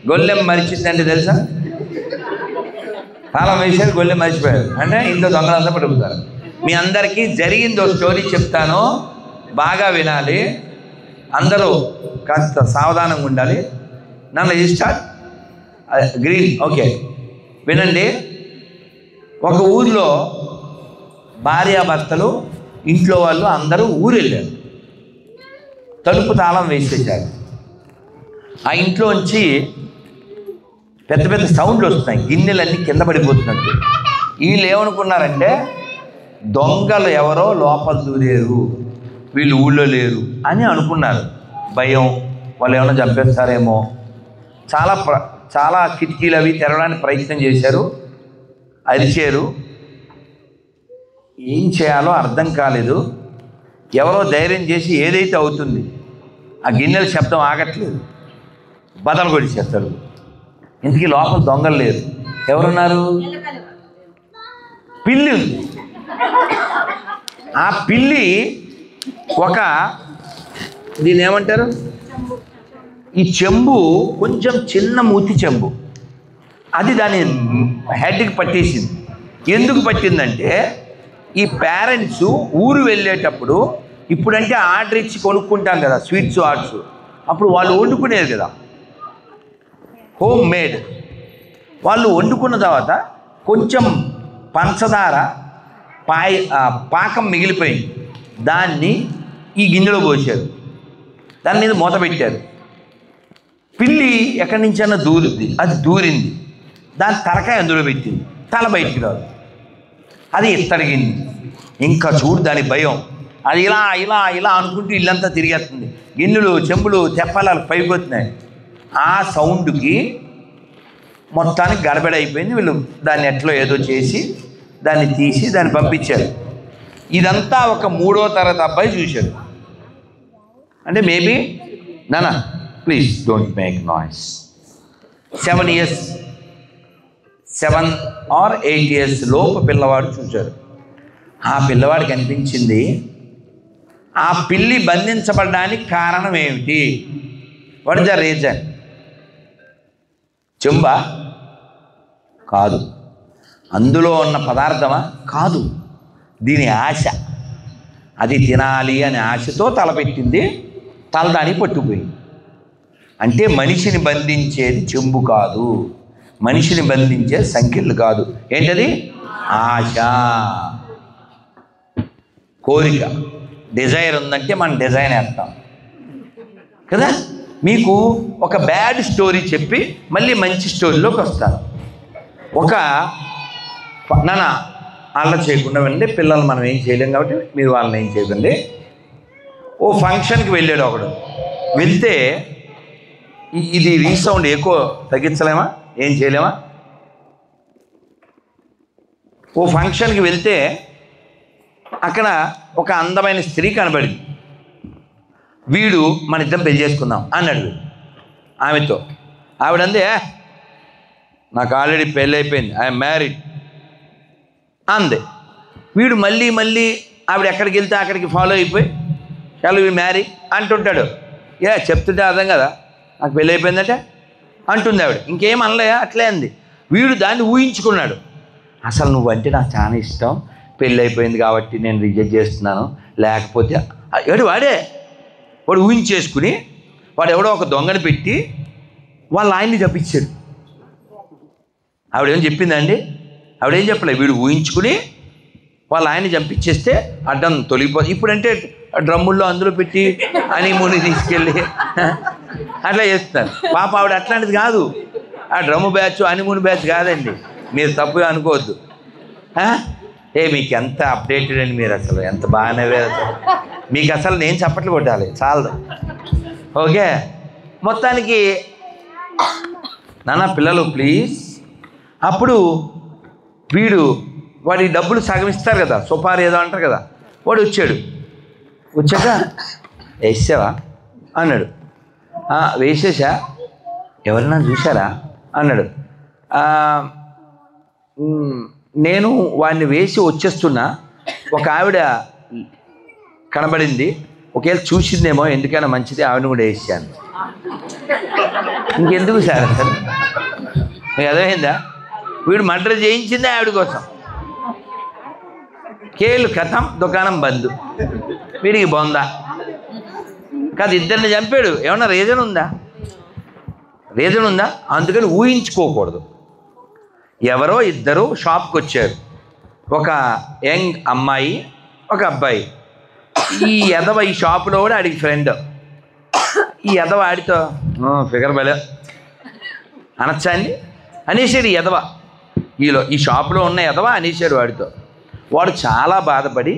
గొల్లెం మరిచిందంటే తెలుసా? తాళం వేసారు, గొల్లెం మరిచిపోయారు అంటే ఇంట్లో దొంగలంతా పట్టుకుతారు. మీ అందరికీ జరిగిందో స్టోరీ చెప్తాను, బాగా వినాలి, అందరూ కాస్త సావధానంగా ఉండాలి. నన్ను స్టార్ట్ గ్రీన్ ఓకే వినండి. ఒక ఊర్లో భార్యాభర్తలు ఇంట్లో వాళ్ళు అందరూ ఊరు వెళ్ళారు. తలుపు తాళం వేసేసారు. ఆ ఇంట్లోంచి పెద్ద పెద్ద సౌండ్లు వస్తున్నాయి, గిన్నెలన్నీ కింద పడిపోతున్నట్టు. వీళ్ళు ఏమనుకున్నారంటే దొంగలు ఎవరో లోపల దూరేరు, వీళ్ళు ఊళ్ళో లేరు అని అనుకున్నారు. భయం, వాళ్ళు ఏమైనా చంపేస్తారేమో. చాలా కిటికీలు అవి తెరవడానికి ప్రయత్నం చేశారు, అరిచారు. ఏం చేయాలో అర్థం కాలేదు. ఎవరో ధైర్యం చేసి ఏదైతే అవుతుంది, ఆ గిన్నెల శబ్దం ఆగట్లేదు, బదలు కొడిచేస్తారు. ఇంతకీ లోపల దొంగలు లేరు. ఎవరున్నారు? పిల్లి ఉంది. ఆ పిల్లి దీన్ని ఏమంటారు, ఈ చెంబు కొంచెం చిన్న మూతి చెంబు, అది దాని హెడ్కి పట్టేసింది. ఎందుకు పట్టిందంటే ఈ పేరెంట్స్ ఊరు వెళ్ళేటప్పుడు, ఇప్పుడంటే ఆర్డర్ ఇచ్చి కొనుక్కుంటాం కదా స్వీట్స్ ఆర్ట్స్, అప్పుడు వాళ్ళు వండుకునేది కదా హోమ్ మేడ్. వాళ్ళు వండుకున్న తర్వాత కొంచెం పంచదార పాకం మిగిలిపోయింది, దాన్ని ఈ గిన్నెలో పోసారు, దాని మీద మూత పెట్టారు. పిల్లి ఎక్కడి నుంచైనా దూరుద్ది, అది దూరింది, దాని తలకాయ అందులో పెట్టింది, తల బయటికి రాదు, అది ఎత్తడిగింది. ఇంకా చూడు దాని భయం, అది ఇలా ఇలా ఇలా అనుకుంటూ ఇల్లంతా తిరిగేస్తుంది. గిన్నెలు చెంబులు తెప్పాలు పైపోతున్నాయి. ఆ సౌండ్కి మొత్తానికి గడబడ అయిపోయింది. వీళ్ళు దాన్ని ఎట్లో ఏదో చేసి దాన్ని తీసి దాన్ని పంపించారు. ఇదంతా ఒక 3వ తరగతి అబ్బాయి చూశాడు. అంటే మేబీ నానా please don't make noise, 7 or 8 years లోపు పిల్లవాడు చూశాడు. ఆ పిల్లవాడికి అనిపించింది, ఆ పిల్లి బంధించబడడానికి కారణం ఏమిటి? What is the reason? చెంబా? కాదు. అందులో ఉన్న పదార్థమా? కాదు. దీని ఆశ, అది తినాలి అనే ఆశతో తలపెట్టింది, తల దానికి పట్టుకుపోయింది. అంటే మనిషిని బంధించేది చెంబు కాదు, మనిషిని బంధించే సంఖ్యలు కాదు. ఏంటది? ఆశ, కోరిక. డిజైర్ ఉందంటే మనం డిజైన్ వేస్తాం కదా. మీకు ఒక బ్యాడ్ స్టోరీ చెప్పి మళ్ళీ మంచి స్టోరీలోకి వస్తాను. అలా చేయకుండా వెళ్ళండి, పిల్లలు మనం ఏం చేయలేం కాబట్టి మీరు వాళ్ళని ఏం చేయకండి. ఓ ఫంక్షన్కి వెళ్ళాడు ఒకడు. వెళ్తే ఇది రీసౌండ్ ఎక్కువ తగ్గించలేమా? ఏం చేయలేమా? ఓ ఫంక్షన్కి వెళ్తే అక్కడ ఒక అందమైన స్త్రీ కనబడింది. వీడు మన ఇద్దరం పెళ్లి చేసుకుందాం అన్నాడు ఆమెతో. ఆవిడందే, నాకు ఆల్రెడీ పెళ్ళి అయిపోయింది, ఐఎమ్ మ్యారీడ్ అందే. వీడు మళ్ళీ ఆవిడ ఎక్కడికి వెళ్తే అక్కడికి ఫాలో అయిపోయి షాల్ వి మ్యారీ అంటుంటాడు. చెప్తుంటే అర్థం కదా, నాకు పెళ్ళి అయిపోయిందంటే అంటుంది ఆవిడ. ఇంకేం అనలే, అట్లే అంది. వీడు దాన్ని ఊహించుకున్నాడు. అసలు నువ్వంటే నాకు చాలా ఇష్టం, పెళ్ళి అయిపోయింది కాబట్టి నేను రిజెక్ట్ చేస్తున్నాను, లేకపోతే వాడు ఊహించేసుకుని వాడు ఎవడో ఒక దొంగని పెట్టి వాళ్ళ ఆయన్ని తప్పించాడు. ఆవిడేం చెప్పిందండి? ఆవిడేం చెప్పలేదు. వీడు ఊహించుకుని వాళ్ళ ఆయన్ని చంపించేస్తే అడ్డం తొలగిపోతుంది. ఇప్పుడంటే డ్రమ్ముల్లో అందులో పెట్టి హనీమూన్కి తీసుకెళ్ళి అట్లా చేస్తున్నారు. పాప ఆవిడ అట్లాంటిది కాదు. ఆ డ్రమ్ము బ్యాచ్ హనీమూన్ బ్యాచ్ కాదండి, మీరు తప్పుగా అనుకోవద్దు. మీకు ఎంత అప్డేటెడ్ అండి, మీరు అసలు ఎంత బాగానే మీకు అసలు నేను చప్పట్లు కొట్టాలి చాలదు. ఓకే, మొత్తానికి నాన్న పిల్లలు ప్లీజ్. అప్పుడు వాడి డబ్బులు సగం ఇస్తారు కదా, సుపారీ ఏదో అంటారు కదా. వాడు వచ్చాక వేసావా అన్నాడు. వేసేసా. ఎవరైనా చూసారా అన్నాడు. నేను వాడిని వేసి వచ్చేస్తున్నా, ఒక ఆవిడ కనబడింది, ఒకవేళ చూసిందేమో ఎందుకైనా మంచిది ఆవిడని కూడా వేసాను. ఇంకెందుకు సార్ అసలు మీకు అర్థమైందా? వీడు మర్డర్ చేయించిందే ఆవిడ కోసం. కేలు కథం దుకాణం బంద్, వీడికి బొందా కాదు, ఇద్దరిని చంపాడు. ఏమన్నా రీజన్ ఉందా? అందుకని ఊహించుకోకూడదు. ఎవరో ఇద్దరు షాప్కి వచ్చారు, ఒక యంగ్ అమ్మాయి ఒక అబ్బాయి. ఈ ఎదవ ఈ షాపులో కూడా ఆడికి ఫ్రెండ్. ఈ ఎదవ ఆడితో ఫిగర్ బలే అనొచ్చా అండి అనేసాడు. ఈ ఎదవ ఈ షాపులో ఉన్న ఎదవ అనేసాడు వాడితో. వాడు చాలా బాధపడి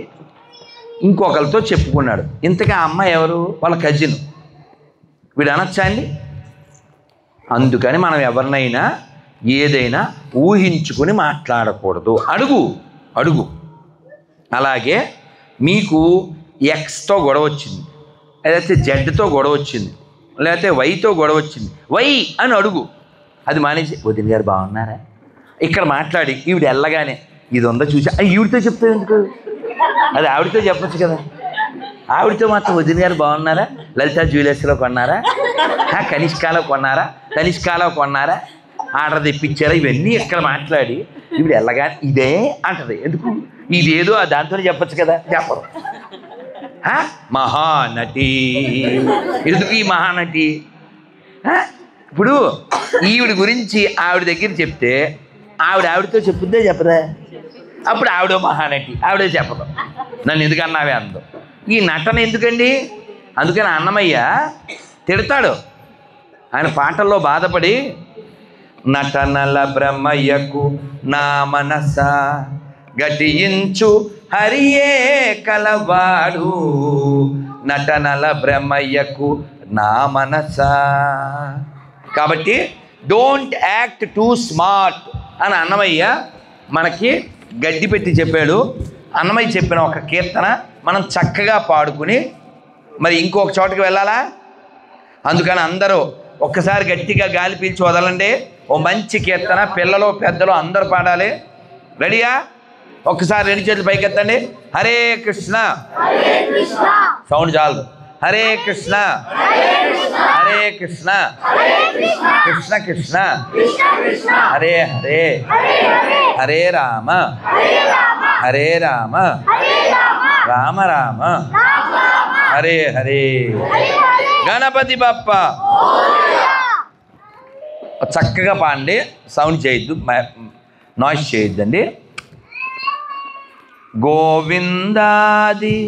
ఇంకొకరితో చెప్పుకున్నాడు. ఇంతకీ ఆ అమ్మాయి ఎవరు? వాళ్ళ కజిన్. వీడు అనొచ్చా అండి? అందుకని మనం ఎవరినైనా ఏదైనా ఊహించుకుని మాట్లాడకూడదు. అడుగు. అలాగే మీకు ఎక్స్తో గొడవ వచ్చింది, లేకపోతే జెడ్తో గొడవ వచ్చింది, లేకపోతే వైతో గొడవ వచ్చింది. వై అని అడుగు. అది మానేసి వదిన గారు బాగున్నారా ఇక్కడ మాట్లాడి ఈవిడ వెళ్ళగానే ఇది ఉందో చూసి ఈవిడితో చెప్తావు ఎందుకు? అది ఆవిడతో చెప్పచ్చు కదా. ఆవిడతో మాత్రం వదిన గారు బాగున్నారా, లలిత జ్యువెలర్స్లో కొన్నారా, కనిష్కాలో కొన్నారా, ఆర్డర్ తెప్పించారా, ఇవన్నీ ఇక్కడ మాట్లాడి ఈవిడ వెళ్ళగానే ఇదే అంటది. ఎందుకు? ఇదేదో దాంతో చెప్పచ్చు కదా. చెప్పరు. మహానటి. ఎందుకు ఈ మహానటి? ఇప్పుడు ఈవిడ గురించి ఆవిడ దగ్గర చెప్తే ఆవిడతో చెప్పుద్దే చెప్పదా? అప్పుడు ఆవిడ మహానటి, ఆవిడే చెప్పదు. నన్ను ఎందుకన్నావే అందో. ఈ నటన ఎందుకండి? అందుకని అన్నమయ్య తిడతాడు. ఆయన పాటల్లో బాధపడి నటనల బ్రహ్మయ్యకు నా మనస గటించు హరియే కలవాడు, నటనల బ్రహ్మయ్యకు నా మనస. కాబట్టి డోంట్ యాక్ట్ టూ స్మార్ట్ అని అన్నమయ్య మనకి గడ్డి పెట్టి చెప్పాడు. అన్నమయ్య చెప్పిన ఒక కీర్తన మనం చక్కగా పాడుకుని మరి ఇంకొక చోటకి వెళ్ళాలా? అందుకని అందరూ ఒక్కసారి గట్టిగా గాలి పీల్చి వదలండి. ఓ మంచి కీర్తన పిల్లలు పెద్దలు అందరూ పాడాలి. రెడీయా? ఒక్కసారి రెండు చేతులు పైకెత్తండి. హరే కృష్ణ, సౌండ్ చాలు. హరే కృష్ణ హరే కృష్ణ కృష్ణ కృష్ణ హరే హరే, హరే రామ హరే రామ రామ రామ హరే హరే. గణపతి బప్ప. చక్కగా పాడండి, సౌండ్ చేయొద్దు, నాయిస్ చేయొద్దండి. గోవిందాది.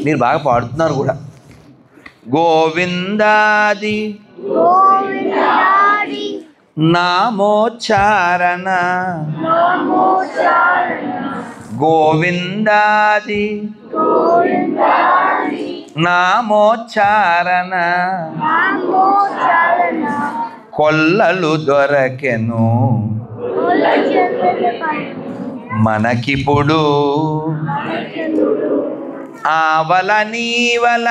మీరు బాగా పాడుతున్నారు కూడా. గోవిందాది నామోచ్చారణ, గోవిందాది నామోచ్చారణ, కొల్లలు దొరకెను మనకిప్పుడు, ఆవల నీవల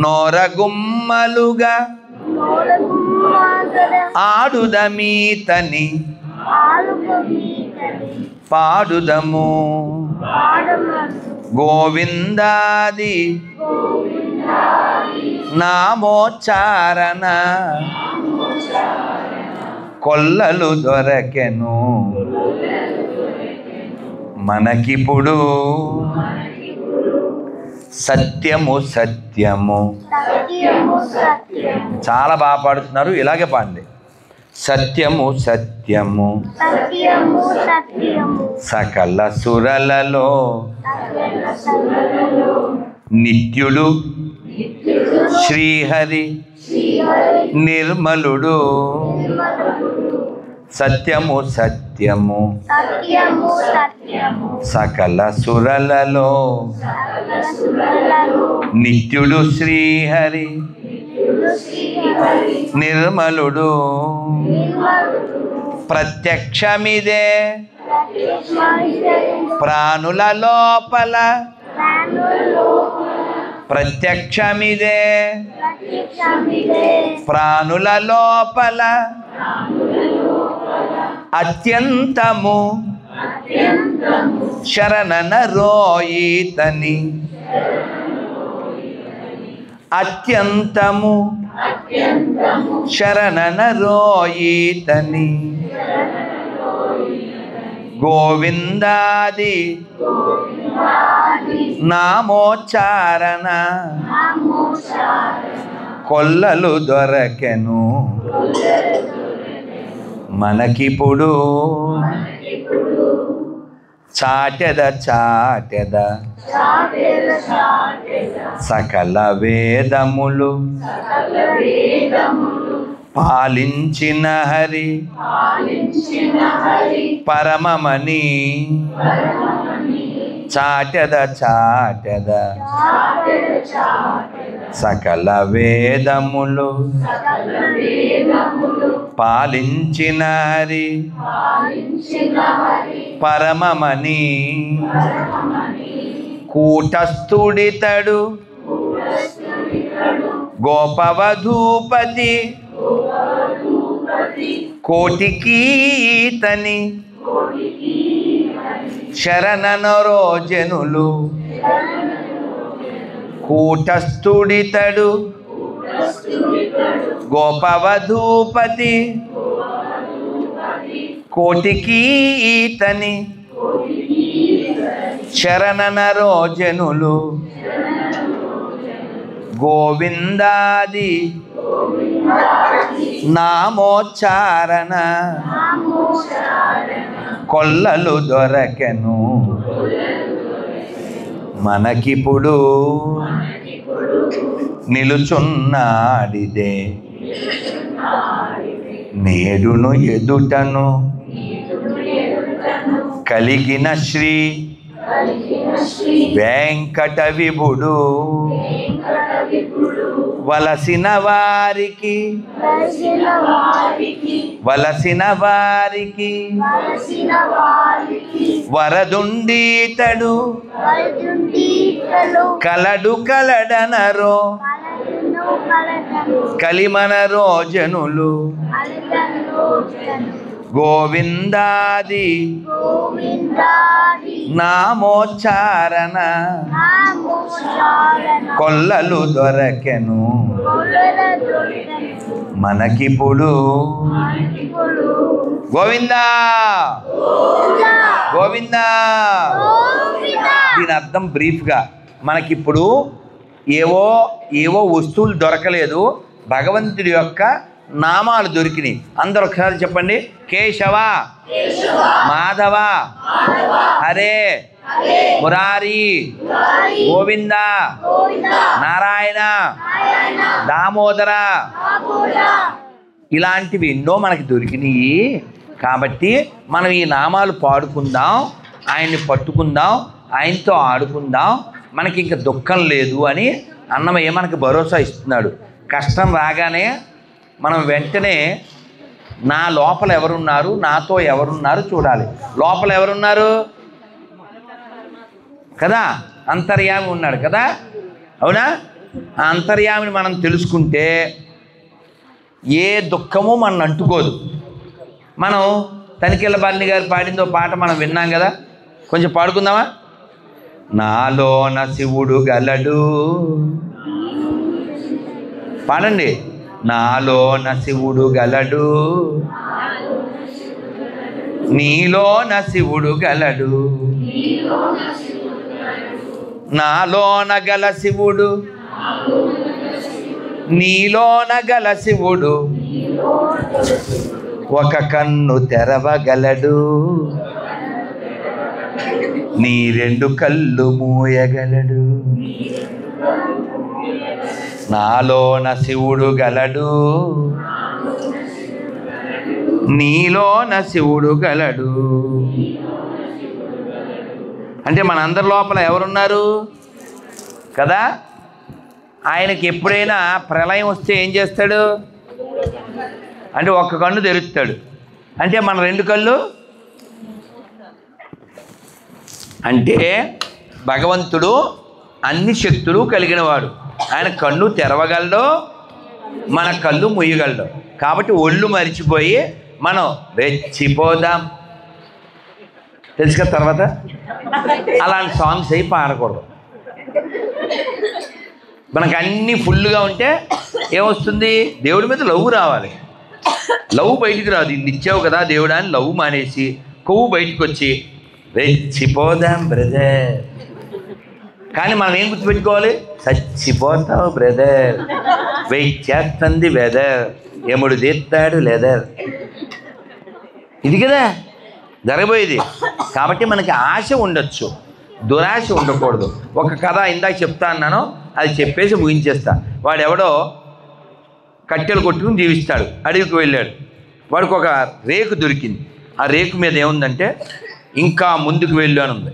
నోరగుమ్మలుగా ఆడుదమీతని పాడుదము. గోవిందాది నామోచ్చారణ, కొల్లలు దొరకెను మనకిప్పుడు. సత్యము సత్యము. చాలా బాగా పాడుతున్నారు, ఇలాగే పాడండి. సత్యము సత్యము సకల సురలలో నిత్యుడు శ్రీహరి నిర్మలుడు. సత్యము సత్యము సకల సురలలో నిత్యుడు శ్రీహరి నిర్మలుడు. ప్రత్యక్షమిదే ప్రాణుల లోపల, ప్రత్యక్షమిదే ప్రాణుల లోపల, అత్యంతము శరణనరోయితని అత్యంతము శరణనరోయితని గోవిందాది నామోచ్చారణ కొల్లలు దొరకెను మనకిప్పుడు చాటెద చాటెద సకల వేదములు పాలించిన హరి పరమమని చాటెద చాటెద సకల వేదములు పాలించిన హరి పరమమని కూటస్థుడితడు గోపవధూపతి కోటికీతని శరణనరోజనులు కూటస్థుడితడు గోపవధూపతి కోటికీతని శరణనరోజనులు గోవిందాది నామోచ్చారణ కొల్లలు దొరకెను మనకిప్పుడు నిలుచున్నాడిదే నేడును ఎదుటను కలిగిన శ్రీ వెంకట విభుడు వలసిన వారికి వరదుండీతడు కలడు కలడనరో కలిమన రోజనులు గోవిందాది నామోచ్చారణ కొల్లలు దొరకెను మనకిప్పుడు గోవిందా గోవిందా. దీని అర్థం బ్రీఫ్గా మనకిప్పుడు ఏవో ఏవో వస్తువులు దొరకలేదు, భగవంతుడి యొక్క నామాలు దొరికినాయి. అందరూ ఒకసారి చెప్పండి. కేశవ, మాధవ, హరే, మురారి, గోవింద, నారాయణ, దామోదర, ఇలాంటివి ఎన్నో మనకి దొరికినాయి. కాబట్టి మనం ఈ నామాలు పాడుకుందాం, ఆయన్ని పట్టుకుందాం, ఆయనతో ఆడుకుందాం, మనకి ఇంకా దుఃఖం లేదు అని అన్నమయ్య మనకి భరోసా ఇస్తున్నాడు. కష్టం రాగానే మనం వెంటనే నా లోపల ఎవరున్నారు, నాతో ఎవరున్నారు చూడాలి. లోపల ఎవరున్నారు కదా, అంతర్యామి ఉన్నాడు కదా, అవునా? ఆ అంతర్యామిని మనం తెలుసుకుంటే ఏ దుఃఖము మనం అంటుకోదు. మనం తనికెళ్ళ బాలిని గారు పాడిందో పాట మనం విన్నాం కదా, కొంచెం పాడుకుందామా? నాలోన శివుడు గలడు, పాడండి. నాలోన శివుడు గలడు, నీలోన శివుడు గలడు, నాలోన గల శివుడు, నీలోన గల శివుడు, ఒక కన్ను తెరవగలడు, నీ రెండు కళ్ళు మూయగలడు. నాలోన శివుడు గలడు, నీలోన శివుడు గలడు. అంటే మనందరి లోపల ఎవరున్నారు కదా. ఆయనకి ఎప్పుడైనా ప్రళయం వస్తే ఏం చేస్తాడు అంటే ఒక్క కన్ను తెరుస్తాడు. అంటే మన రెండు కళ్ళు అంటే భగవంతుడు అన్ని శక్తులు కలిగినవాడు. ఆయన కన్ను తెరవగలడు, మన కళ్ళు ముయ్యగలడు. కాబట్టి ఒళ్ళు మరిచిపోయి మనం రెచ్చిపోదాం. తెలుసు కదా. తర్వాత అలాంటి సాంగ్స్ అయి పాడకూడదు. మనకు అన్నీ ఫుల్గా ఉంటే ఏమొస్తుంది? దేవుడి మీద లవ్ రావాలి. లవ్ బయటికి రాదు. ఇన్ని ఇచ్చావు కదా దేవుడా అని లవ్ మానేసి కొవ్వు బయటకు వచ్చి రెచ్చిపోదాం బ్రదర్. కానీ మనం ఏం గుర్తుపెట్టుకోవాలి? చచ్చిపోతావు బ్రదర్, వెయిట్ చేస్తుంది వెదర్, ఎముడు తీస్తాడు లెదర్. ఇది కదా జరగబోయేది. కాబట్టి మనకి ఆశ ఉండొచ్చు, దురాశ ఉండకూడదు. ఒక కథ ఇందాక చెప్తా అన్నాను, అది చెప్పేసి ముగించేస్తా. వాడెవడో కట్టెలు కొట్టుకుని జీవిస్తాడు. అడవికి వెళ్ళాడు. వాడికి ఒక రేకు దొరికింది. ఆ రేకు మీద ఏముందంటే ఇంకా ముందుకు వెళ్ళు అని ఉంది.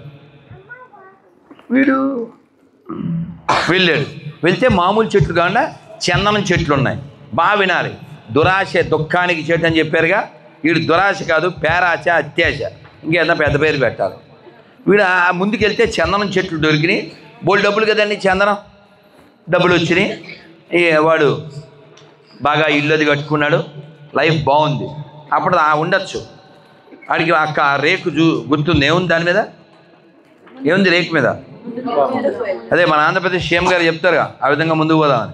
వీడు వెళ్ళాడు. వెళ్తే మామూలు చెట్లు కాకుండా చందనం చెట్లు ఉన్నాయి. బాగా వినాలి. దురాశ దుఃఖానికి చెట్టు అని చెప్పారుగా. వీడు దురాశ కాదు, పేరాశ, అత్యాశ, ఇంకేదన్నా పెద్ద పేరు పెట్టాలి. వీడు ఆ ముందుకు వెళ్తే చందనం చెట్లు దొరికినాయి. బోల్ డబ్బులు కదండి, చందనం డబ్బులు వచ్చినాయి. వాడు బాగా ఇల్లు అది కట్టుకున్నాడు. లైఫ్ బాగుంది. అప్పుడు ఉండొచ్చు. వాడికి ఆ రేకు గుర్తుంది. ఏముంది దాని మీద? ఏముంది రేకు మీద? అదే మన ఆంధ్రప్రదేశ్ సీఎం గారు చెప్తారుగా, ఆ విధంగా ముందుకు పోదామని.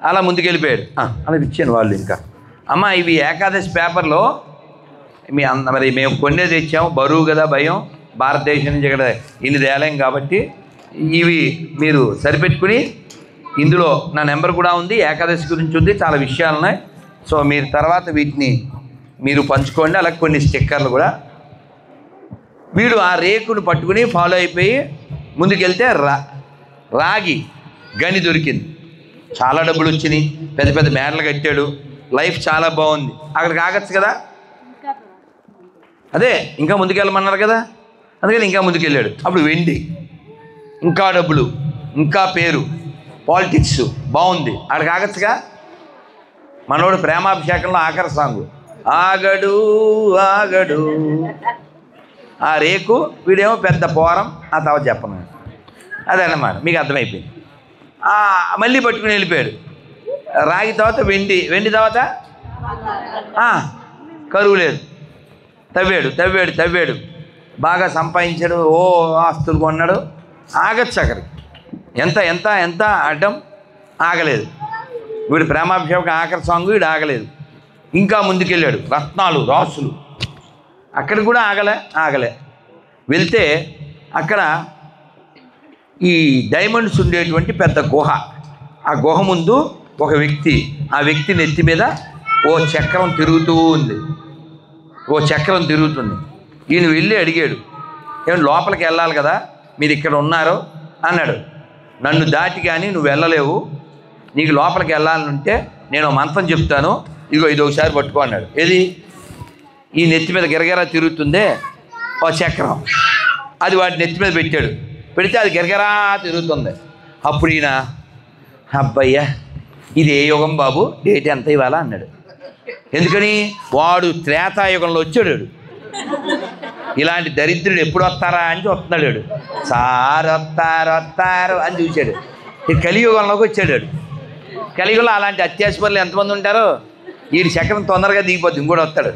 అలా ముందుకు వెళ్ళిపోయాడు. అలా ఇచ్చాను. వాళ్ళు ఇంకా అమ్మ ఇవి ఏకాదశి పేపర్లో మరి మేము కొన్నే తెచ్చాము, బరువు కదా భయం, భారతదేశం నుంచి ఇక్కడ ఇన్ని తేలేం కాబట్టి ఇవి మీరు సరిపెట్టుకుని, ఇందులో నా నెంబర్ కూడా ఉంది, ఏకాదశి గురించి ఉంది, చాలా విషయాలు ఉన్నాయి. సో మీరు తర్వాత వీటిని మీరు పంచుకోండి. అలాగే కొన్ని స్టిక్కర్లు కూడా. వీడు ఆ రేకును పట్టుకుని ఫాలో అయిపోయి ముందుకెళ్తే రాగి గని దొరికింది. చాలా డబ్బులు వచ్చినాయి. పెద్ద పెద్ద మేడలు కట్టాడు. లైఫ్ చాలా బాగుంది. అక్కడికి ఆగచ్చు కదా. అదే ఇంకా ముందుకెళ్ళమన్నారు కదా, అందుకని ఇంకా ముందుకెళ్ళాడు. అప్పుడు వెండి, ఇంకా డబ్బులు, ఇంకా పేరు, పాలిటిక్స్ బాగుంది. అక్కడికి ఆగచ్చుగా. మనోడు ప్రేమాభిషేకంలో ఆఖరి సాంగు ఆగడు ఆగడు. ఆ రేకు, వీడేమో పెద్ద పోరం. ఆ తర్వాత చెప్పను. అదన్నమాట, మీకు అర్థమైపోయింది. మళ్ళీ పట్టుకుని వెళ్ళిపోయాడు. రాగి తర్వాత వెండి, వెండి తర్వాత కరువు లేదు. తవ్వాడు తవ్వాడు తవ్వాడు, బాగా సంపాదించాడు. ఓ ఆస్తులు కొన్నాడు. ఆగచ్చు అక్కడికి. ఎంత ఎంత ఎంత అడ్డం ఆగలేదు. వీడు ప్రేమాభిషేకం ఆఖరి సాంగ్, వీడు ఆగలేదు. ఇంకా ముందుకెళ్ళాడు. రత్నాలు రాసులు, అక్కడ కూడా ఆగలే. వెళ్తే అక్కడ ఈ డైమండ్స్ ఉండేటువంటి పెద్ద గుహ. ఆ గుహ ముందు ఒక వ్యక్తి, ఆ వ్యక్తి నెత్తి మీద ఓ చక్రం తిరుగుతూ ఉంది. ఈయన వెళ్ళి అడిగాడు, ఏమన్నా లోపలికి వెళ్ళాలి కదా, మీరు ఇక్కడ ఉన్నారు అన్నాడు. నన్ను దాటి కానీ నువ్వు వెళ్ళలేవు, నీకు లోపలికి వెళ్ళాలంటే నేను మంత్రం చెప్తాను, ఇదిగో ఇది ఒకసారి పట్టుకో అన్నాడు. ఏది? ఈ నెత్తి మీద గిరగిరా తిరుగుతుందే ఓ చక్రం. అది వాడి నెత్తి మీద పెట్టాడు. పెడితే అది గిరగిరా తిరుగుతుంది. అప్పుడు ఈయన, అబ్బయ్యా ఇది ఏ యుగం బాబు, డేట్ ఎంత ఇవ్వాల అన్నాడు. ఎందుకని? వాడు త్రేతాయుగంలో వచ్చాడు. ఇలాంటి దరిద్రుడు ఎప్పుడు వస్తారా అని చూస్తున్నాడు. సార్ వస్తారు అని చూశాడు. కలియుగంలోకి వచ్చాడు. కలియుగంలో అలాంటి అత్యాశపరులు ఎంతమంది ఉంటారో. వీడి చక్రం తొందరగా దిగిపోద్ది, ఇంకోటి వస్తాడు.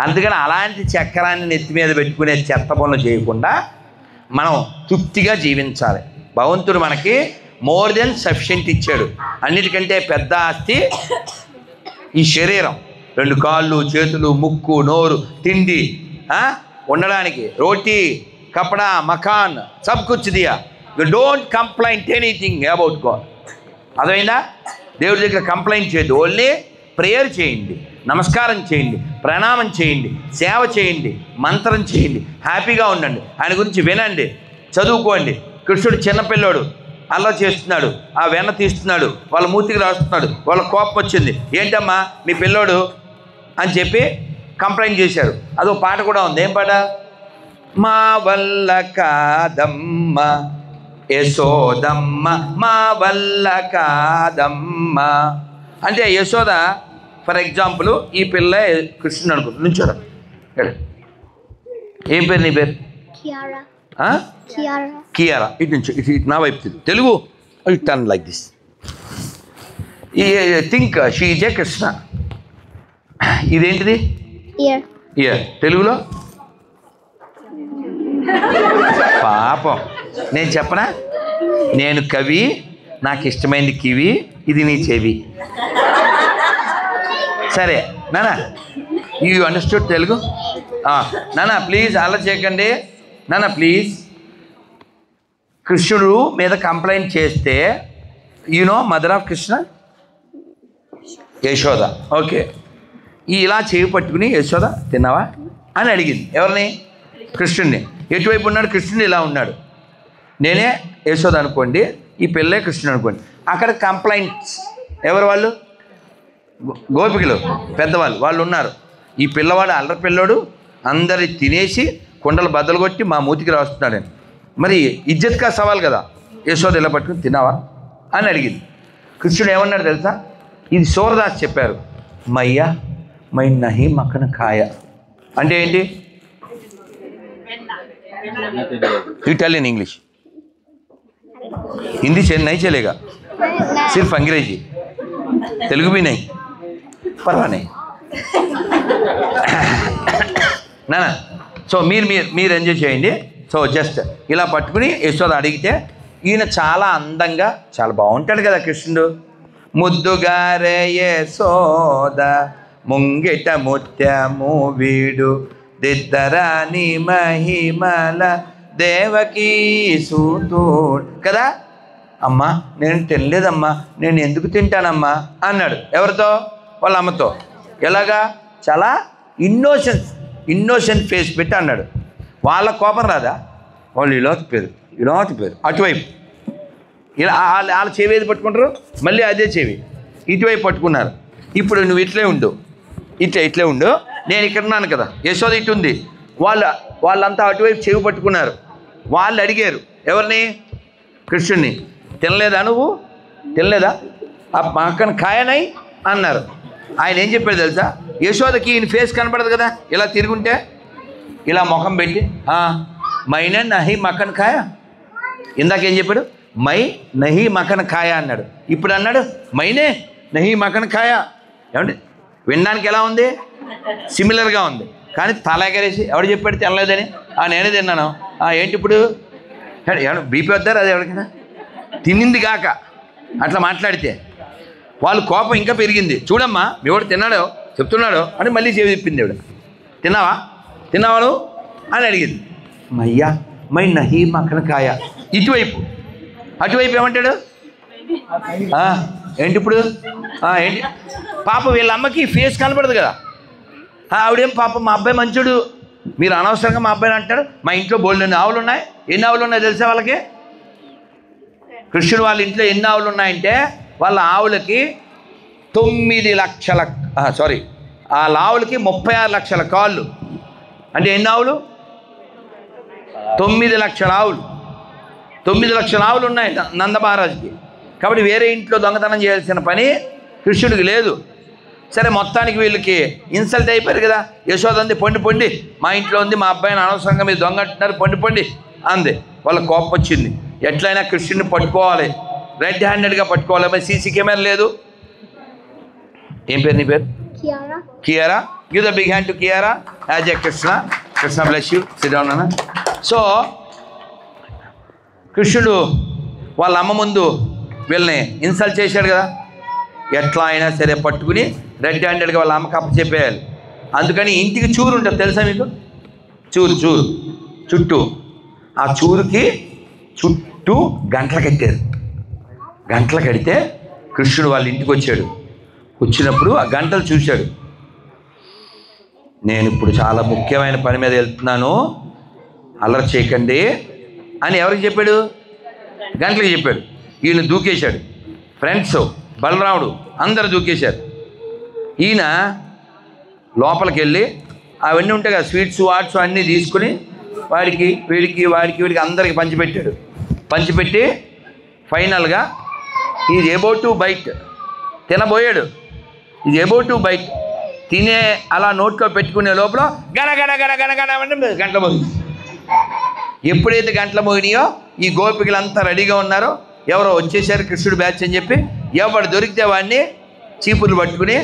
అందుకని అలాంటి చక్రాన్ని నెత్తి మీద పెట్టుకునే చెత్త పనులు చేయకుండా మనం తృప్తిగా జీవించాలి. భగవంతుడు మనకి మోర్ దెన్ సఫిషియెంట్ ఇచ్చాడు. అన్నిటికంటే పెద్ద ఆస్తి ఈ శరీరం. 2 కాళ్ళు, చేతులు, ముక్కు, నోరు, తిండి, ఉండడానికి రోటీ, కపడా, మకాన్, సబ్ కుచ్ దియా. You don't complaint anything about God. అర్థమైందా? దేవుడి దగ్గర కంప్లైంట్ చేయొద్దు. ఓన్లీ ప్రేయర్ చేయండి, నమస్కారం చేయండి, ప్రణామం చేయండి, సేవ చేయండి, మంత్రం చేయండి, హ్యాపీగా ఉండండి, ఆయన గురించి వినండి, చదువుకోండి. కృష్ణుడు చిన్నపిల్లోడు అలా చేస్తున్నాడు, ఆ వెన్న తీస్తున్నాడు, వాళ్ళ మూతికి రాస్తున్నాడు, వాళ్ళ కోపం వచ్చింది. ఏంటమ్మా మీ పిల్లోడు అని చెప్పి కంప్లైంట్ చేశారు. అదో పాట కూడా ఉంది. ఏం పాట? మా వల్ల కాదమ్మ యశోదమ్మ, మా వల్ల కాదమ్మ. అంటే యశోద ఫర్ ఎగ్జాంపుల్ ఈ పిల్ల కృష్ణుడు అనుకుంటు నుంచోరా. ఏం పేరు నీ పేరు? కియారా. ఇటు నుంచి ఇటు నా వైపు Telugu. It turn like this. Think she is a Krishna. ఇదేంటిది? తెలుగులో పాపం నేను చెప్పనా, నేను కవి, నాకు ఇష్టమైంది కివి, ఇది నీ చెవి. సరే నానా, యూ అండర్స్టూడ్ తెలుగు? నానా ప్లీజ్ అలా చేయకండి నానా ప్లీజ్. కృష్ణుడు మీద కంప్లైంట్ చేస్తే mother of Krishna Yashoda. Okay, ఇలా చేయి పట్టుకుని యశోద తిన్నావా అని అడిగింది. ఎవరిని? కృష్ణుడిని. ఎటువైపు ఉన్నాడు కృష్ణుడు? ఇలా ఉన్నాడు. నేనే యశోద అనుకోండి, ఈ పిల్లే కృష్ణుడు అనుకోండి. అక్కడ కంప్లైంట్స్ ఎవరు? వాళ్ళు గోపికలు, పెద్దవాళ్ళు వాళ్ళు ఉన్నారు. ఈ పిల్లవాడు అల్లరి పిల్లోడు అందరి తినేసి కుండలు బద్దలు కొట్టి మా మూతికి రాస్తున్నాడని. మరి ఇజ్జత్గా సవాల్ కదా. యశోద ఇలా పట్టుకుని తిన్నావా అని అడిగింది. కృష్ణుడు ఏమన్నాడు తెలుసా? ఇది సూరదాస్ చెప్పారు. మయ్యా మై నహి మక్కన కాయ అంటే ఏంటి? ఇటాలియన్ ఇంగ్లీష్ हिंदी नहीं चलेगा, सिर्फ अंग्रेजी, तेलुगु भी नहीं, परवा नहीं ना. సో మీరు ఎంజాయ్ చేయండి. సో జస్ట్ ఇలా పట్టుకుని యశోద అడిగితే ఈయన చాలా అందంగా చాలా బాగుంటాడు కదా కృష్ణుడు. ముద్దుగారే యశోద ముంగిట ముత్యము వీడు దిద్దరాని మహిమల దేవకీ సూతుడు కదా. అమ్మా నేను తినలేదమ్మా, నేను ఎందుకు తింటానమ్మా అన్నాడు. ఎవరితో? వాళ్ళ అమ్మతో. ఎలాగా? చాలా ఇన్నోసెంట్ ఫేస్ పెట్టి అన్నాడు. వాళ్ళ కోపం రాదా? వాళ్ళు ఇలా తిప్పారు అటువైపు. ఇలా వాళ్ళ చెవి ఏది పట్టుకుంటారు, మళ్ళీ అదే చెవి ఇటువైపు పట్టుకున్నారు. ఇప్పుడు నువ్వు ఇట్లే ఉండు, ఇట్లే ఉండు, నేను ఇక్కడ ఉన్నాను కదా, యశోద ఇటు ఉంది. వాళ్ళంతా అటువైపు చెవి పట్టుకున్నారు. వాళ్ళు అడిగారు ఎవరిని? కృష్ణుడిని. తినలేదా నువ్వు? తినలేదా? ఆ పక్కన కాయనై అన్నారు. ఆయన ఏం చెప్పాడు తెలుసా? యశోదకి ఈయన ఫేస్ కనపడదు కదా, ఇలా తిరుగుంటే ఇలా ముఖం పెట్టి మైనే నహి మక్కన్ కాయ. ఇందాకేం చెప్పాడు? మై నహి మక్కన్ కాయ అన్నాడు. ఇప్పుడు అన్నాడు మైనే నహి మక్కన్ కాయ. ఏమండి వినడానికి ఎలా ఉంది? సిమిలర్గా ఉంది. కానీ తల ఎగరేసి ఎవడు చెప్పాడు తినలేదని? నేనే తిన్నాను. ఏంటి ఇప్పుడు బీపీ వద్దారు అది ఎవరికైనా? తినింది కాక అట్లా మాట్లాడితే వాళ్ళు కోపం ఇంకా పెరిగింది. చూడమ్మా ఎవడు తిన్నాడో చెప్తున్నాడో అని మళ్ళీ చెవి తిప్పింది. ఎవడు తిన్నావా నువ్వు అని అడిగింది. మయ్యా మై నహి మక్కన కాయ. అటువైపు ఏమంటాడు? ఏంటి ఇప్పుడు? ఏంటి పాప వీళ్ళ అమ్మకి ఫేస్ కనపడదు కదా. ఆవిడేం పాప మా అబ్బాయి మంచుడు, మీరు అనవసరంగా మా అబ్బాయిని అంటారు. మా ఇంట్లో బోల్డెన్ని ఆవులు ఉన్నాయి. ఎన్ని ఆవులు ఉన్నాయి తెలుసా వాళ్ళకి? కృష్ణుడు వాళ్ళ ఇంట్లో ఎన్ని ఆవులు ఉన్నాయంటే వాళ్ళ ఆవులకి 9 లక్షల వాళ్ళ ఆవులకి 36 లక్షల కాళ్ళు. అంటే ఎన్ని ఆవులు? 9 లక్షల ఆవులు. 9 లక్షల ఆవులు ఉన్నాయి నందమహారాజుకి. కాబట్టి వేరే ఇంట్లో దొంగతనం చేయాల్సిన పని కృష్ణుడికి లేదు. సరే మొత్తానికి వీళ్ళకి ఇన్సల్ట్ అయిపోయారు కదా. యశోద అంది పొండి మా ఇంట్లో ఉంది, మా అబ్బాయిని అనవసరంగా మీరు దొంగ అంటున్నారు, పొండి అంది. వాళ్ళకి కోపం వచ్చింది. ఎట్లయినా కృష్ణుడిని పట్టుకోవాలి, రెడ్ హ్యాండెడ్గా పట్టుకోవాలి. మరి సీసీ కెమెరా లేదు. ఏం పేరు నీ పేరు? Kiara. Give the big hand to Kiara as a Krishna bless you. Sit down అన్న. సో కృష్ణుడు వాళ్ళ అమ్మ ముందు వీళ్ళని ఇన్సల్ట్ చేశాడు కదా. ఎట్లా అయినా సరే పట్టుకుని రెడ్ హ్యాండెడ్గా వాళ్ళ అమ్మకి అప్ప చెప్పేయాలి. అందుకని ఇంటికి చూరు ఉంటుంది తెలుసా మీకు? చూరు చుట్టూ, ఆ చూరుకి చుట్టూ గంటలు కట్టారు. గంటలు కడితే కృష్ణుడు వాళ్ళ ఇంటికి వచ్చాడు. వచ్చినప్పుడు ఆ గంటలు చూశాడు. నేను ఇప్పుడు చాలా ముఖ్యమైన పని మీద వెళ్తున్నాను, అల్లరి చేయకండి అని ఎవరికి చెప్పాడు? గంటలకి చెప్పాడు. ఈయన దూకేశాడు. ఫ్రెండ్స్ బలరాముడు అందరు దూకేశారు. ఈయన లోపలికి వెళ్ళి అవన్నీ ఉంటాయి కదా, స్వీట్స్ వాట్స్ అన్నీ తీసుకుని వీడికి అందరికి పంచిపెట్టాడు. పంచిపెట్టి ఫైనల్గా ఈజ్ అబౌట్ టు బైట్, తినబోయాడు. ఈజ్ అబౌట్ టు బైట్, తినే అలా నోట్లో పెట్టుకునే లోపల గణ అంటే గంటలు మోగింది. ఎప్పుడైతే గంటలు మోగినాయో ఈ గోపికలంతా రెడీగా ఉన్నారో, ఎవరో వచ్చేసారు కృష్ణుడు బ్యాచ్ అని చెప్పి, ఎవడు దొరికితే వాడిని చీపుర్లు పట్టుకుని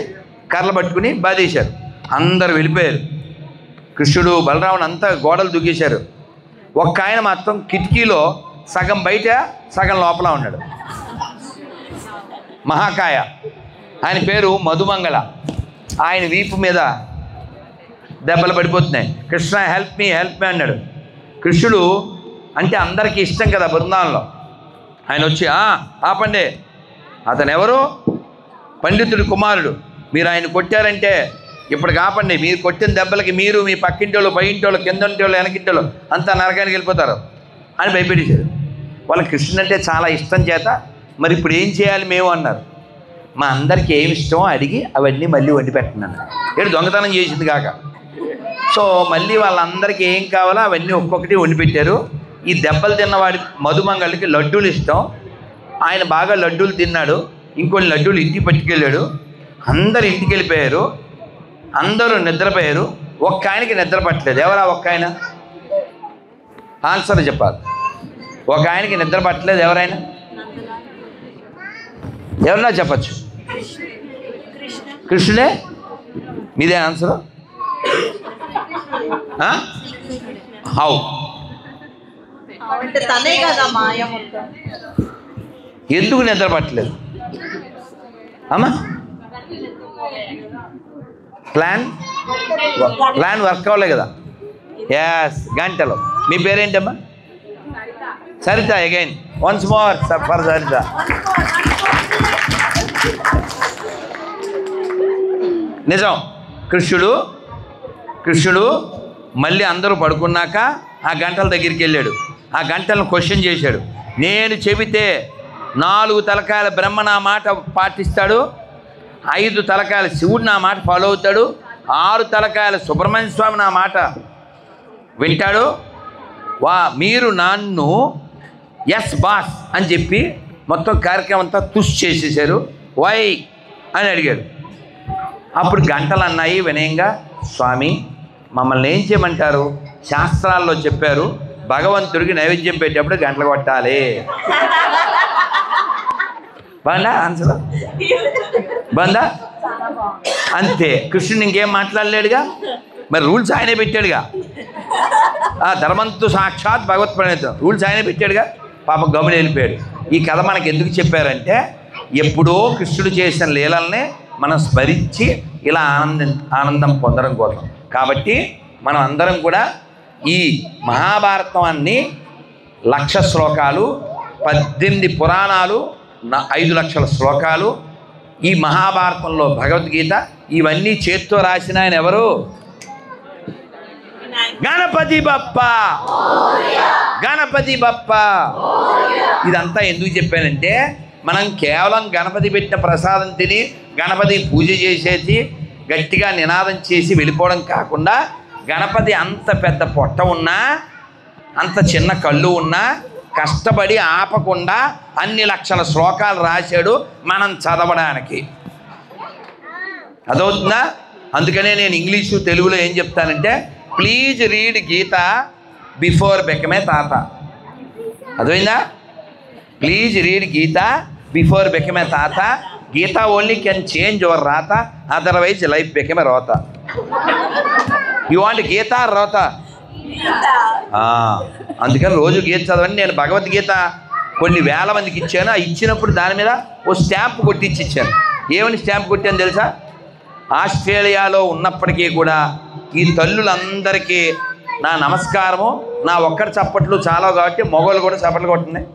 కర్రలు పట్టుకుని బాధేశారు. అందరు వెళ్ళిపోయారు. కృష్ణుడు బలరాముడు అంతా గోడలు దూకేశారు. ఒక్క ఆయన మాత్రం కిటికీలో సగం బయట సగం లోపల ఉన్నాడు. మహాకాయ, ఆయన పేరు మధుమంగళ. ఆయన వీపు మీద దెబ్బలు పడిపోతున్నాయి. కృష్ణ హెల్ప్ మీ అన్నాడు. కృష్ణుడు అంటే అందరికీ ఇష్టం కదా బృందావనంలో. ఆయన వచ్చి ఆపండి, అతను ఎవరు? పండితుడి కుమారుడు. మీరు ఆయన కొట్టారంటే ఇప్పుడు కాపండి. మీరు కొట్టిన దెబ్బలకి మీరు, మీ పక్కింటి వాళ్ళు, పై ఇంటి వాళ్ళు, కింద ఇంటి వాళ్ళు, వెనకింటి వాళ్ళు అంతా నరకానికి వెళ్ళిపోతారు అని భయపెట్టేశారు. వాళ్ళ కృష్ణుడు అంటే చాలా ఇష్టం చేత మరి ఇప్పుడు ఏం చేయాలి మేము అన్నారు. మా అందరికీ ఏమి ఇష్టమో అడిగి అవన్నీ మళ్ళీ వండి పెట్టినాను. ఏడు దొంగతనం చేసింది కాక. సో మళ్ళీ వాళ్ళందరికీ ఏం కావాలో అవన్నీ ఒక్కొక్కటి వండి పెట్టారు. ఈ దెబ్బలు తిన్నవాడి మధుమంగళకి లడ్డూలు ఇష్టం. ఆయన బాగా లడ్డూలు తిన్నాడు. ఇంకొన్ని లడ్డూలు ఇంటికి పట్టుకెళ్ళాడు. అందరు ఇంటికి వెళ్ళిపోయారు. అందరూ నిద్రపోయారు. ఒక్క ఆయనకి నిద్ర పట్టలేదు. ఎవరా ఒక్క ఆయన? ఆన్సర్ చెప్పాలి. ఒక ఆయనకి నిద్ర పట్టలేదు. ఎవరైనా ఎవరన్నా చెప్పచ్చు. కృష్ణుడే. మీదే ఆన్సర్. హౌ? ఎందుకు నిద్ర పట్టలేదు అమ్మా? ప్లాన్ వర్క్ అవ్వలే కదా. ఎస్, గంటలు. మీ పేరేంటమ్మా? Saritha. Again once more for Saritha. నిజం. కృష్ణుడు మళ్ళీ అందరూ పడుకున్నాక ఆ గంటల దగ్గరికి వెళ్ళాడు. ఆ గంటలను క్వశ్చన్ చేశాడు. నేను చెబితే 4 తలకాయల బ్రహ్మ నా మాట పాటిస్తాడు, 5 తలకాయల శివుడు నా మాట ఫాలో అవుతాడు, 6 తలకాయల సుబ్రహ్మణ్య స్వామి నా మాట వింటాడు. మీరు నన్ను ఎస్ బాస్ అని చెప్పి మొత్తం కార్యక్రమం అంతా తుష్ చేసేసారు. వై అని అడిగాడు. అప్పుడు గంటలు అన్నాయి వినయంగా, స్వామి మమ్మల్ని ఏం చేయమంటారు? శాస్త్రాల్లో చెప్పారు భగవంతుడికి నైవేద్యం పెట్టేప్పుడు గంటలు కొట్టాలి. బాగుందా ఆన్సర్? బాగుందా? అంతే. కృష్ణుడు ఇంకేం మాట్లాడలేడుగా. మరి రూల్స్ ఆయనే పెట్టాడుగా. ధర్మంతు సాక్షాత్ భగవత్ ప్రణీతం. రూల్స్ ఆయనే పెట్టాడుగా. పాప గమని వెళ్ళిపోయాడు. ఈ కథ మనకు ఎందుకు చెప్పారంటే ఎప్పుడో కృష్ణుడు చేసిన లీలల్ని మనం స్మరించి ఇలా ఆనందం పొందడం కోసం. కాబట్టి మనం అందరం కూడా ఈ మహాభారతాన్ని 1,00,000 శ్లోకాలు, 18 పురాణాలు, 5 లక్షల శ్లోకాలు, ఈ మహాభారతంలో భగవద్గీత ఇవన్నీ చేత్తో రాసిన ఆయన ఎవరు? గణపతి బప్ప. గణపతి బప్ప. ఇదంతా ఎందుకు చెప్పానంటే మనం కేవలం గణపతి పెట్టిన ప్రసాదం తిని గణపతి పూజ చేసేసి గట్టిగా నినాదం చేసి వెళ్ళిపోవడం కాకుండా గణపతి అంత పెద్ద పొట్ట ఉన్నా, అంత చిన్న కళ్ళు ఉన్నా కష్టపడి ఆపకుండా అన్ని లక్షల శ్లోకాలు రాశాడు మనం చదవడానికి. అదవుతుందా? అందుకనే నేను ఇంగ్లీషు తెలుగులో ఏం చెప్తానంటే please read Gita before became తాత. అదైందా? Please read Gita before became తాత. Gita only can change your రాత, అదర్వైజ్ లైఫ్ బెకమే రోత. యు వాంట్ గీత రోత? అందుకని రోజు గీత చదవండి. నేను భగవద్గీత కొన్ని వేల మందికి ఇచ్చాను. ఇచ్చినప్పుడు దాని మీద ఓ స్టాంప్ కొట్టించి ఇచ్చాను. ఏమని స్టాంప్ కొట్టాను తెలుసా? ఆస్ట్రేలియాలో ఉన్నప్పటికీ కూడా ఈ తల్లులందరికీ నా నమస్కారము. నా ఒక్కడి చప్పట్లు చాలా కాబట్టి మగవాళ్ళు కూడా చప్పట్లు కొట్టినాయి.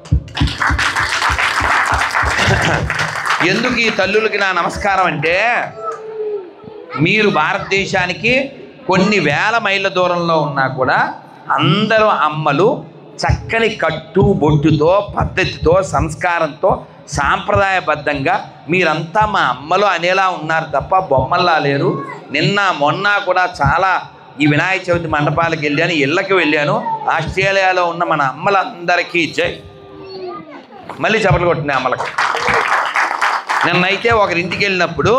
ఎందుకు ఈ తల్లులకి నా నమస్కారం అంటే మీరు భారతదేశానికి కొన్ని వేల మైళ్ళ దూరంలో ఉన్నా కూడా అందరూ అమ్మలు చక్కని కట్టు బొట్టుతో, పద్ధతితో, సంస్కారంతో, సాంప్రదాయబద్ధంగా మీరంతా మా అమ్మలు అనేలా ఉన్నారు తప్ప బొమ్మల్లా లేరు. నిన్న మొన్న కూడా చాలా ఈ వినాయక చవితి మండపాలకు వెళ్ళాను, ఇళ్ళకి వెళ్ళాను. ఆస్ట్రేలియాలో ఉన్న మన అమ్మలందరికీ జై. మళ్ళీ చప్పట్లు కొట్టినాయి అమ్మలకు. నిన్నైతే ఒకరింటికి వెళ్ళినప్పుడు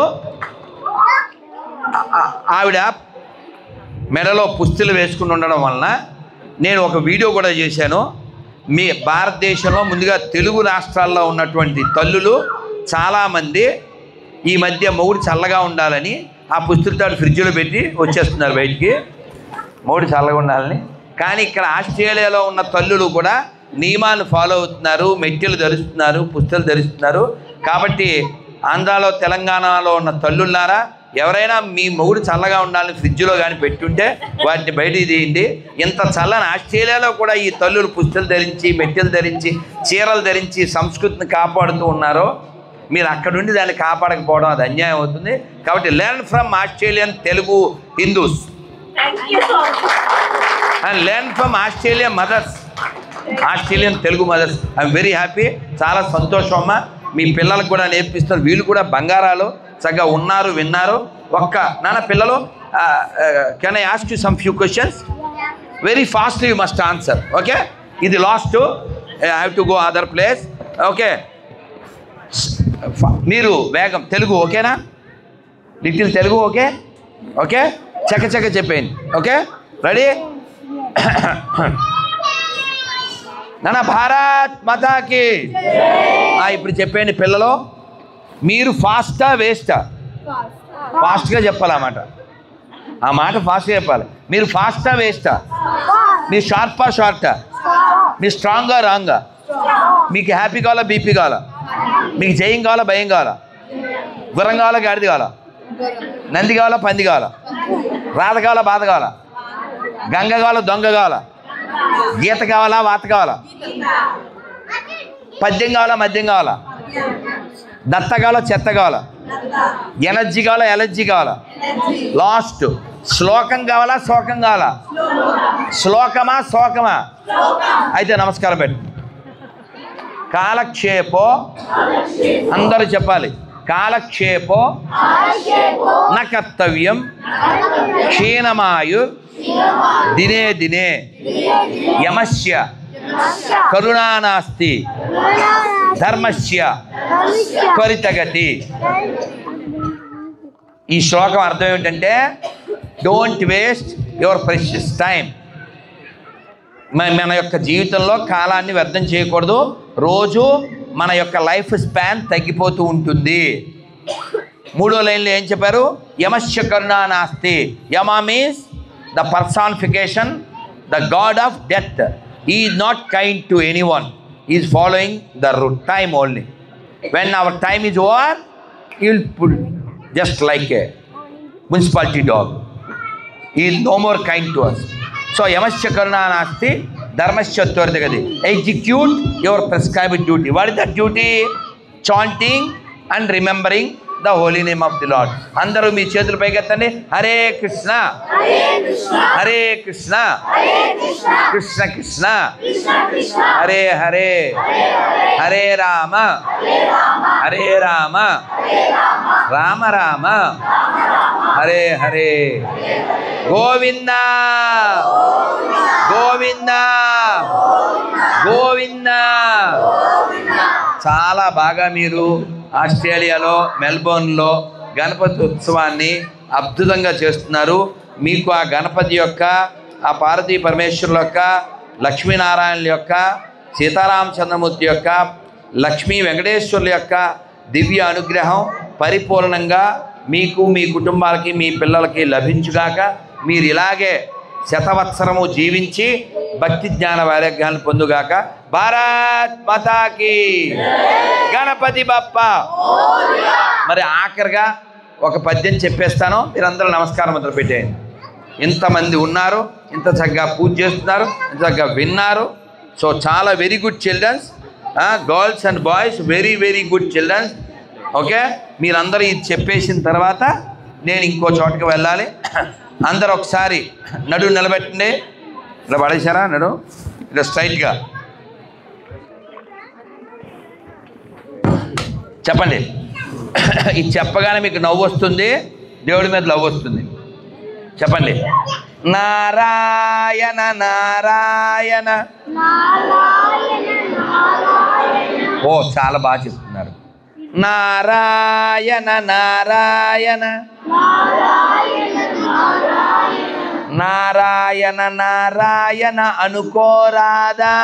ఆవిడ మెడలో పుస్తులు వేసుకుని ఉండడం వలన నేను ఒక వీడియో కూడా చేశాను. మీ భారతదేశంలో ముందుగా తెలుగు రాష్ట్రాల్లో ఉన్నటువంటి తల్లులు చాలామంది ఈ మధ్య మొగుడు చల్లగా ఉండాలని ఆ పుస్తులతో ఫ్రిడ్జ్లో పెట్టి వచ్చేస్తున్నారు బయటికి. మొగుడు చల్లగా ఉండాలని. కానీ ఇక్కడ ఆస్ట్రేలియాలో ఉన్న తల్లులు కూడా నియమాలు ఫాలో అవుతున్నారు, మెట్టెలు ధరిస్తున్నారు, పుస్తలు ధరిస్తున్నారు. కాబట్టి ఆంధ్రాలో తెలంగాణలో ఉన్న తల్లులారా, ఎవరైనా మీ మొగుడు చల్లగా ఉండాలని ఫ్రిడ్జ్లో కానీ పెట్టుంటే వాటిని బయటికి తీయండి. ఇంత చల్లని ఆస్ట్రేలియాలో కూడా ఈ తల్లులు పుస్తలు ధరించి, మెట్టెలు ధరించి, చీరలు ధరించి సంస్కృతిని కాపాడుతూ ఉన్నారో మీరు అక్కడుండి దాన్ని కాపాడకపోవడం అది అన్యాయం అవుతుంది. కాబట్టి learn from Australian Telugu Hindus and learn from Australian mothers, Australian Telugu mothers. I'm very happy. చాలా సంతోషం అమ్మ. మీ పిల్లలకు కూడా నేర్పిస్తారు. వీళ్ళు కూడా బంగారాలు చక్కగా ఉన్నారు, విన్నారు. నాన్న పిల్లలు, can I ask you some few questions? Very fastly you must answer. Okay, ఇది last. I have to go other place. Okay, మీరు వేగం తెలుగు ఓకేనా? Little Telugu okay? ఓకే, చక్క చెప్పేయండి. Okay, ready? నాన్న భారత్ మాతాకి. ఇప్పుడు చెప్పండి పిల్లలు, మీరు ఫాస్టా వేస్టా? ఫాస్ట్గా చెప్పాలి ఆ మాట ఫాస్ట్గా చెప్పాలి. మీరు ఫాస్టా వేస్టా? మీరు షార్పా షార్టా? మీరు స్ట్రాంగా రాంగా? మీకు హ్యాపీ కావాలా బీపీ కావాలా? మీకు జయం కావాలా భయం కావాలా? గుర్రం కావాలా గాడిద కావాలా? నంది కావాలా పంది కావాలా? రాధ కావాలా బాధ కావాలా? గంగ కావాలా దొంగ కావాలా? గీత కావాలా వాత కావాలా? పద్యం కావాలా మద్యం కావాలా? దత్త కావాలా చెత్త కావాలా? ఎనర్జీ కావాలా ఎలర్జీ కావాలా? లాస్ట్ శ్లోకం కావాలా శోకం కావాలా? శ్లోకమా శోకమా? అయితే నమస్కారం పెట్టు. కాలక్షేపో, అందరూ చెప్పాలి. కాలక్షేపో న కర్తవ్యం క్షీణమాయు దినే దినే యమస్య కరుణానాస్తి ధర్మస్య త్వరితగతి. ఈ శ్లోకం అర్థం ఏమిటంటే, don't waste your precious time. మన యొక్క జీవితంలో కాలాన్ని వ్యర్థం చేయకూడదు. రోజు మన యొక్క లైఫ్ స్పాన్ తగ్గిపోతూ ఉంటుంది. 3వ లైన్లో ఏం చెప్పారు? యమస్య కరుణానాస్తి. Yama means the personification, the god of death. He is not kind to anyone. He is following the time only. When our time is over, he will pull just like a municipality dog. He is no more kind to us. So yamasya karuna nasti dharmasya tvartagati. Execute your prescribed duty. What is that duty? Chanting and remembering the holy name of the Lord. అందరూ మీ చేతులు పైకెత్తండి. హరే కృష్ణ హరే కృష్ణ కృష్ణ కృష్ణ హరే హరే హరే రామ హరే రామ రామ రామ హరే హరే. గోవింద గోవింద గోవింద. చాలా బాగా మీరు ఆస్ట్రేలియాలో మెల్బోర్న్లో గణపతి ఉత్సవాన్ని అద్భుతంగా చేస్తున్నారు. మీకు ఆ గణపతి యొక్క, ఆ పార్వతీ పరమేశ్వరుల యొక్క, లక్ష్మీనారాయణుల యొక్క, సీతారామచంద్రమూర్తి యొక్క, లక్ష్మీ వెంకటేశ్వరుల యొక్క దివ్య అనుగ్రహం పరిపూర్ణంగా మీకు, మీ కుటుంబాలకి, మీ పిల్లలకి లభించుగాక. మీరు ఇలాగే శతవత్సరము జీవించి భక్తి జ్ఞాన వైరాగ్యాలను పొందుగాక. భారత్ మాతాకి. గణపతి బప్ప. మరి ఆఖరిగా ఒక పద్యం చెప్పేస్తాను, మీరందరూ నమస్కారం మొదలు పెట్టేయండి. ఇంతమంది ఉన్నారు, ఇంత చక్కగా పూజ చేస్తున్నారు, ఇంత చక్కగా విన్నారు. సో చాలా very good childrens, girls and boys, very very good childrens. Okay, మీరందరూ ఇది చెప్పేసిన తర్వాత నేను ఇంకో చోటకి వెళ్ళాలి. అందరూ ఒకసారి నడు నిలబెట్టండి. ఇలా పడేశారా? నడు ఇలా స్ట్రైట్గా చెప్పండి. ఇది చెప్పగానే మీకు నవ్వు వస్తుంది, దేవుడి మీద లవ్ వస్తుంది. చెప్పండి. నారాయణ నారాయణ. ఓ చాలా బాగా చెప్తున్నారు. నారాయణ నారాయణ నారాయణ నారాయణ అనుకోరాదా?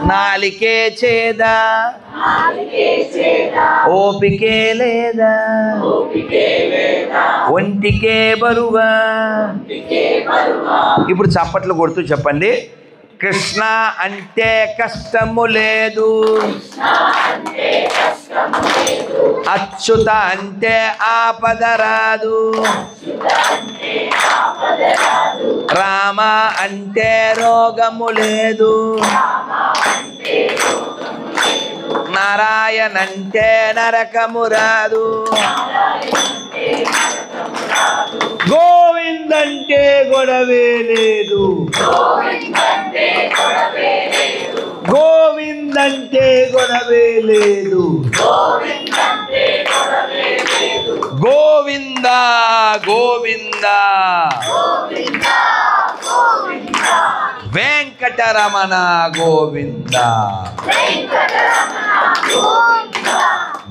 నాలికే చేదా ఓపికే లేదా ఒంటికే బరువా. ఇప్పుడు చప్పట్లు కొడుతూ చెప్పండి. కృష్ణ అంటే కష్టము లేదు, అచ్యుత అంటే ఆపద రాదు, రామ అంటే రోగము లేదు, నారాయణ అంటే నరకము రాదు, గోవిందంటే గొడవే లేదు, గోవిందంటే గొడవే లేదు, గోవింద గోవింద వెంకటరమణ గోవింద,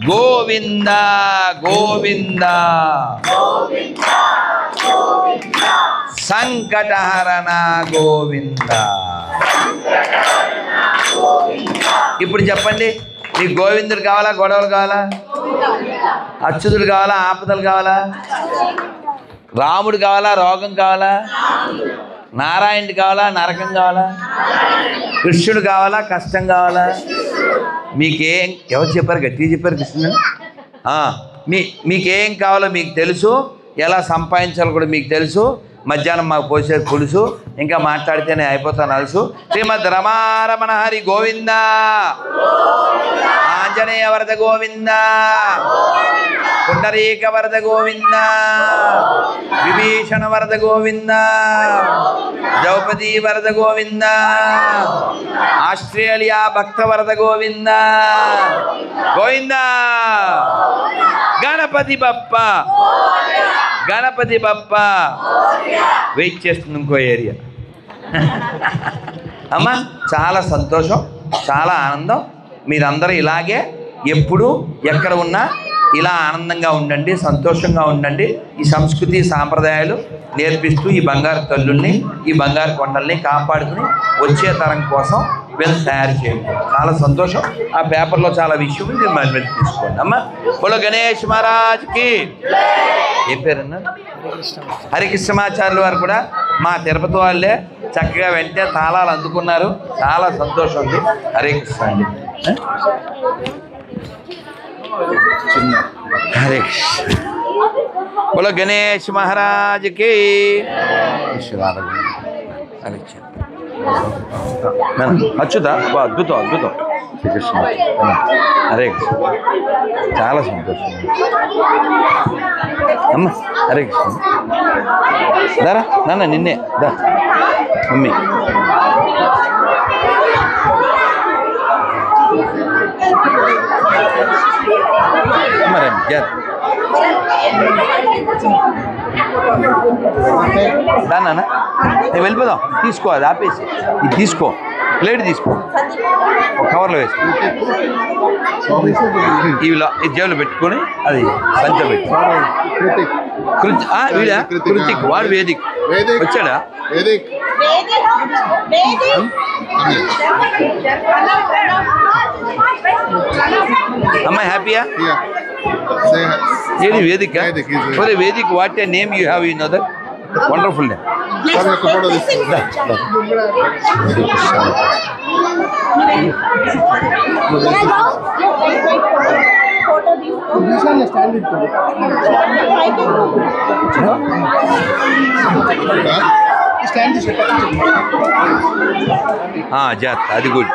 గోవింద గోవింద సంకటహరణ గోవింద. ఇప్పుడు చెప్పండి, నీకు గోవిందుడు కావాలా, గొడవలు కావాలా, అచ్యుతుడు కావాలా, ఆపదలు కావాలా, రాముడు కావాలా, రోగం కావాలా, నారాయణుడు కావాలా, నరకం కావాలా, కృష్ణుడు కావాలా, కష్టం కావాలా? మీకేం ఎవరు చెప్పారు? గట్టిగా చెప్పారు కృష్ణుడు. మీకేం కావాలో మీకు తెలుసు, ఎలా సంపాదించాలో కూడా మీకు తెలుసు. మధ్యాహ్నం మాకు పోసే పులుసు, ఇంకా మాట్లాడితేనే అయిపోతాను అలుసు. శ్రీమద్ రమారమణ హరి గోవింద, ఆంజనేయ వరద గోవింద, పుండరీక వరద గోవింద, విభీషణ వరద గోవింద, ద్రౌపదీ వరద గోవింద, ఆస్ట్రేలియా భక్త వరద గోవింద గోవింద. గణపతి బప్ప, గణపతి బప్ప. వెయిట్ చేస్తుంది ఇంకో ఏరియా. అమ్మ చాలా సంతోషం, చాలా ఆనందం. మీరందరూ ఇలాగే ఎప్పుడు ఎక్కడ ఉన్నా ఇలా ఆనందంగా ఉండండి, సంతోషంగా ఉండండి. ఈ సంస్కృతి సాంప్రదాయాలు నేర్పిస్తూ ఈ బంగారు తల్లుల్ని, ఈ బంగారు కొండల్ని కాపాడుకుని వచ్చే తరం కోసం వీళ్ళు తయారు చేయండి. చాలా సంతోషం. ఆ పేపర్లో చాలా విషయం ఉంది, మరి తీసుకోండి అమ్మ. బోలో గణేష్ మహారాజ్కి. ఏ పేరన్నారు? హరికృష్ణమాచార్యుల వారు కూడా మా తిరుపతి వాళ్ళే చక్కగా వెంటనే తాళాలు అందుకున్నారు. చాలా సంతోషం ఉంది. హరే కృష్ణ అండి. హరే కృష్ణ. బోలో గణేష్ మహారాజ్కి. అచ్యుత అద్భుతం అద్భుతం. శ్రీకృష్ణ. హరే కృష్ణ. చాలా సంతోషం అమ్మ. హరే కృష్ణ. దారా నాన్న నిన్నే దా మమ్మీ. మరి దాన్న నేను వెళ్ళిపోదాం. తీసుకో, అది ఆపేసి ఇది తీసుకో, ప్లేట్ తీసుకో, ఒక కవర్లో వేసి ఇవిలో ఈ జేబులో పెట్టుకొని అది సంచో పెట్టు. వీడా కృతిక్, వాడు వేదిక్ వచ్చాడా? అమ్మాయి హ్యాపీయా? ఏది Vedika? Vedik, what a name you have another wonderful name. జాత్ అది గుడ్.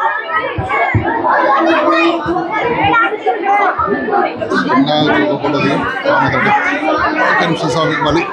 మళ్ళీ